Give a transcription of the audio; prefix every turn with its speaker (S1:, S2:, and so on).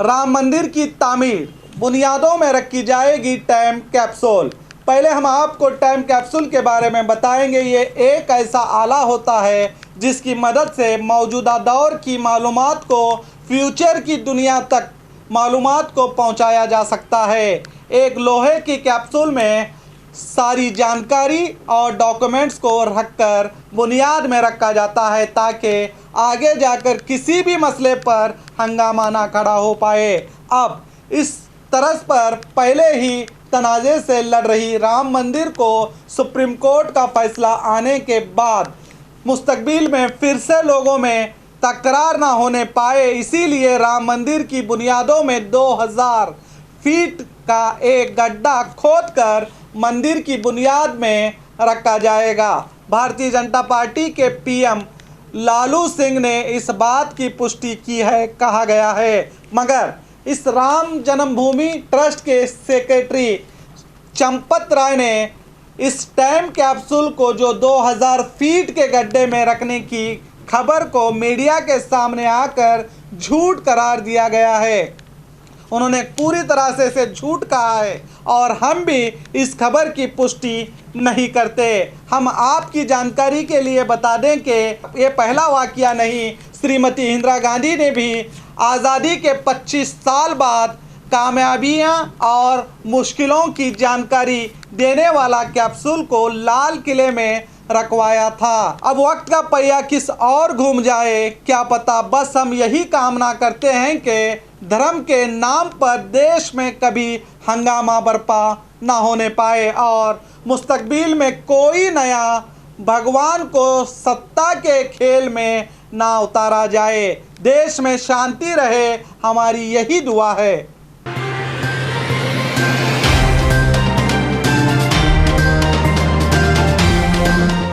S1: राम मंदिर की तामीर, बुनियादों में रखी जाएगी टाइम कैप्सूल। पहले हम आपको टाइम कैप्सूल के बारे में बताएंगे। ये एक ऐसा आला होता है जिसकी मदद से मौजूदा दौर की मालूमात को फ्यूचर की दुनिया तक मालूमात को पहुंचाया जा सकता है। एक लोहे की कैप्सूल में सारी जानकारी और डॉक्यूमेंट्स को रखकर बुनियाद में रखा जाता है ताकि आगे जाकर किसी भी मसले पर हंगामा ना खड़ा हो पाए। अब इस तरस पर पहले ही तनाज़े से लड़ रही राम मंदिर को सुप्रीम कोर्ट का फैसला आने के बाद मुस्तकबिल में फिर से लोगों में तकरार ना होने पाए, इसीलिए राम मंदिर की बुनियादों में 2000 फीट का एक गड्ढा खोदकर मंदिर की बुनियाद में रखा जाएगा। भारतीय जनता पार्टी के पीएम लालू सिंह ने इस बात की पुष्टि की है, कहा गया है। मगर इस राम जन्मभूमि ट्रस्ट के सेक्रेटरी चंपत राय ने इस टाइम कैप्सूल को जो 2000 फीट के गड्ढे में रखने की खबर को मीडिया के सामने आकर झूठ करार दिया गया है। उन्होंने पूरी तरह से इसे झूठ कहा है और हम भी इस खबर की पुष्टि नहीं करते। हम आपकी जानकारी के लिए बता दें कि ये पहला वाकया नहीं। श्रीमती इंदिरा गांधी ने भी आज़ादी के 25 साल बाद कामयाबियां और मुश्किलों की जानकारी देने वाला कैप्सूल को लाल किले में रखवाया था। अब वक्त का पहिया किस और घूम जाए क्या पता। बस हम यही कामना करते हैं कि धर्म के नाम पर देश में कभी हंगामा बरपा ना होने पाए और मुस्तकबिल में कोई नया भगवान को सत्ता के खेल में ना उतारा जाए। देश में शांति रहे, हमारी यही दुआ है।